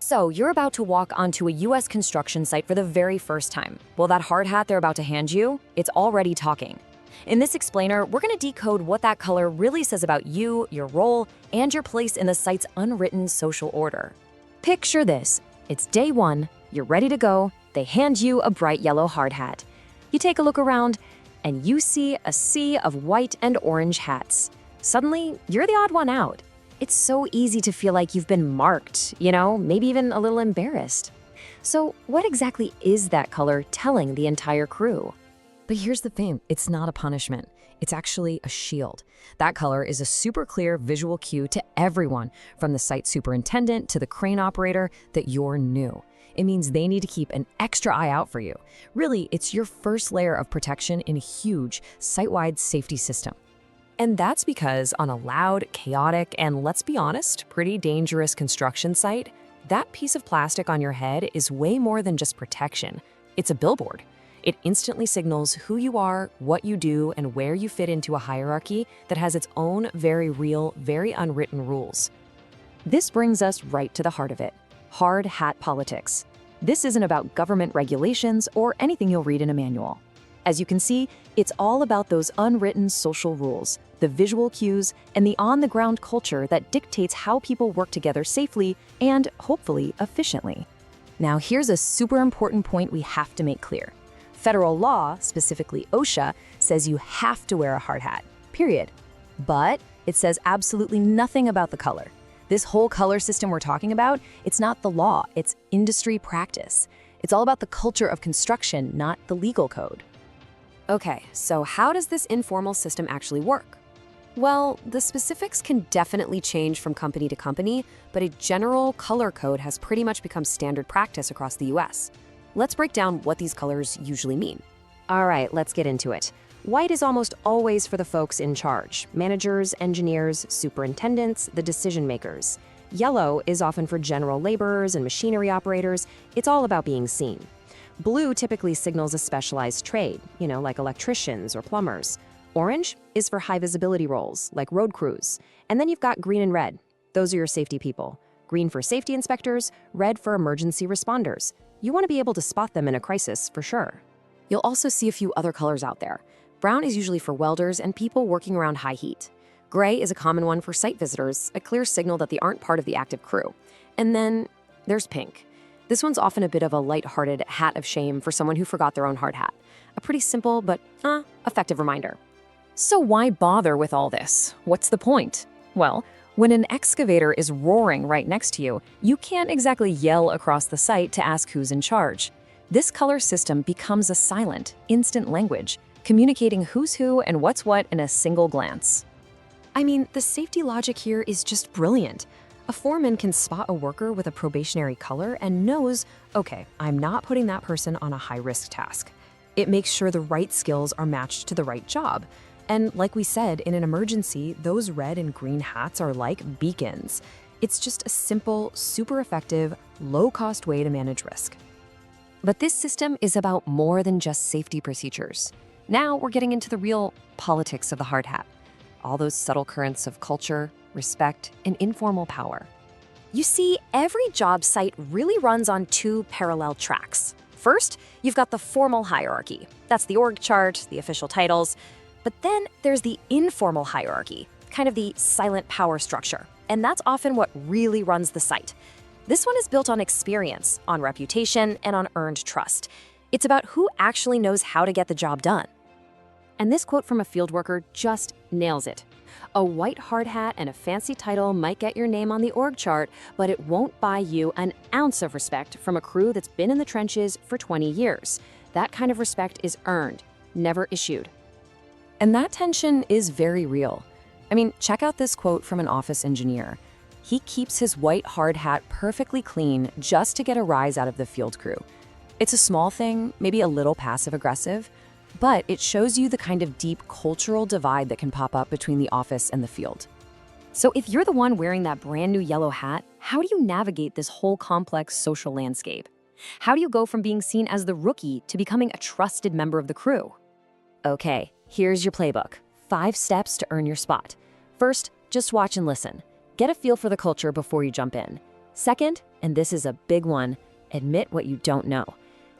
So, you're about to walk onto a US construction site for the very first time. Well, that hard hat they're about to hand you, it's already talking. In this explainer, we're going to decode what that color really says about you, your role, and your place in the site's unwritten social order. Picture this. It's day one, you're ready to go, they hand you a bright yellow hard hat. You take a look around, and you see a sea of white and orange hats. Suddenly, you're the odd one out. It's so easy to feel like you've been marked, maybe even a little embarrassed. So what exactly is that color telling the entire crew? But here's the thing, it's not a punishment. It's actually a shield. That color is a super clear visual cue to everyone, from the site superintendent to the crane operator, that you're new. It means they need to keep an extra eye out for you. Really, it's your first layer of protection in a huge, site-wide safety system. And that's because on a loud, chaotic, and let's be honest, pretty dangerous construction site, that piece of plastic on your head is way more than just protection. It's a billboard. It instantly signals who you are, what you do, and where you fit into a hierarchy that has its own very real, very unwritten rules. This brings us right to the heart of it: hard hat politics. This isn't about government regulations or anything you'll read in a manual. As you can see, it's all about those unwritten social rules, the visual cues, and the on-the-ground culture that dictates how people work together safely and, hopefully, efficiently. Now, here's a super important point we have to make clear. Federal law, specifically OSHA, says you have to wear a hard hat, period. But it says absolutely nothing about the color. This whole color system we're talking about, it's not the law, it's industry practice. It's all about the culture of construction, not the legal code. Okay, so how does this informal system actually work? Well, the specifics can definitely change from company to company, but a general color code has pretty much become standard practice across the US. Let's break down what these colors usually mean. All right, let's get into it. White is almost always for the folks in charge: managers, engineers, superintendents, the decision makers. Yellow is often for general laborers and machinery operators. It's all about being seen. Blue typically signals a specialized trade, like electricians or plumbers. Orange is for high visibility roles, like road crews. And then you've got green and red. Those are your safety people. Green for safety inspectors, red for emergency responders. You want to be able to spot them in a crisis, for sure. You'll also see a few other colors out there. Brown is usually for welders and people working around high heat. Gray is a common one for site visitors, a clear signal that they aren't part of the active crew. And then there's pink. This one's often a bit of a lighthearted hat of shame for someone who forgot their own hard hat. A pretty simple but effective reminder. So why bother with all this? What's the point? Well, when an excavator is roaring right next to you, you can't exactly yell across the site to ask who's in charge. This color system becomes a silent, instant language, communicating who's who and what's what in a single glance. I mean, the safety logic here is just brilliant. A foreman can spot a worker with a probationary color and knows, okay, I'm not putting that person on a high-risk task. It makes sure the right skills are matched to the right job. And like we said, in an emergency, those red and green hats are like beacons. It's just a simple, super effective, low-cost way to manage risk. But this system is about more than just safety procedures. Now we're getting into the real politics of the hard hat. All those subtle currents of culture, respect, and informal power. You see, every job site really runs on two parallel tracks. First, you've got the formal hierarchy. That's the org chart, the official titles. But then there's the informal hierarchy, kind of the silent power structure. And that's often what really runs the site. This one is built on experience, on reputation, and on earned trust. It's about who actually knows how to get the job done. And this quote from a field worker just nails it. A white hard hat and a fancy title might get your name on the org chart, but it won't buy you an ounce of respect from a crew that's been in the trenches for 20 years. That kind of respect is earned, never issued. And that tension is very real. I mean, check out this quote from an office engineer. He keeps his white hard hat perfectly clean just to get a rise out of the field crew. It's a small thing, maybe a little passive-aggressive, but it shows you the kind of deep cultural divide that can pop up between the office and the field. So if you're the one wearing that brand new yellow hat, how do you navigate this whole complex social landscape? How do you go from being seen as the rookie to becoming a trusted member of the crew? Okay, here's your playbook. 5 steps to earn your spot. First, just watch and listen. Get a feel for the culture before you jump in. Second, And this is a big one. Admit what you don't know.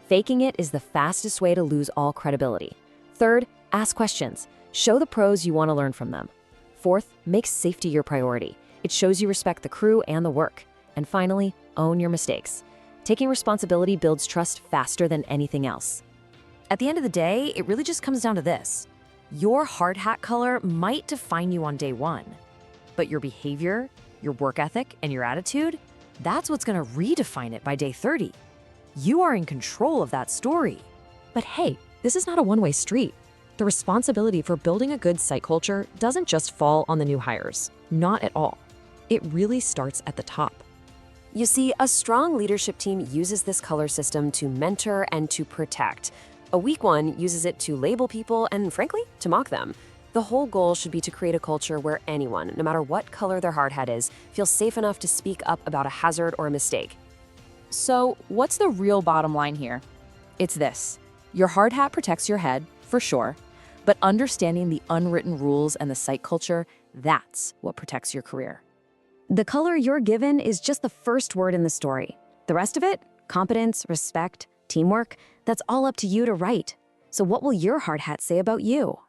Faking it is the fastest way to lose all credibility. Third, ask questions. Show the pros you want to learn from them. Fourth, make safety your priority. It shows you respect the crew and the work. And finally, own your mistakes. Taking responsibility builds trust faster than anything else. At the end of the day, it really just comes down to this. Your hard hat color might define you on day one, but your behavior, your work ethic, and your attitude, that's what's gonna redefine it by day 30. You are in control of that story. But hey, this is not a one-way street. The responsibility for building a good site culture doesn't just fall on the new hires. Not at all. It really starts at the top. You see, a strong leadership team uses this color system to mentor and to protect. A weak one uses it to label people and, frankly, to mock them. The whole goal should be to create a culture where anyone, no matter what color their hard hat is, feels safe enough to speak up about a hazard or a mistake. So, what's the real bottom line here? It's this. Your hard hat protects your head, for sure, but understanding the unwritten rules and the site culture, that's what protects your career. The color you're given is just the first word in the story. The rest of it, competence, respect, teamwork, that's all up to you to write. So what will your hard hat say about you?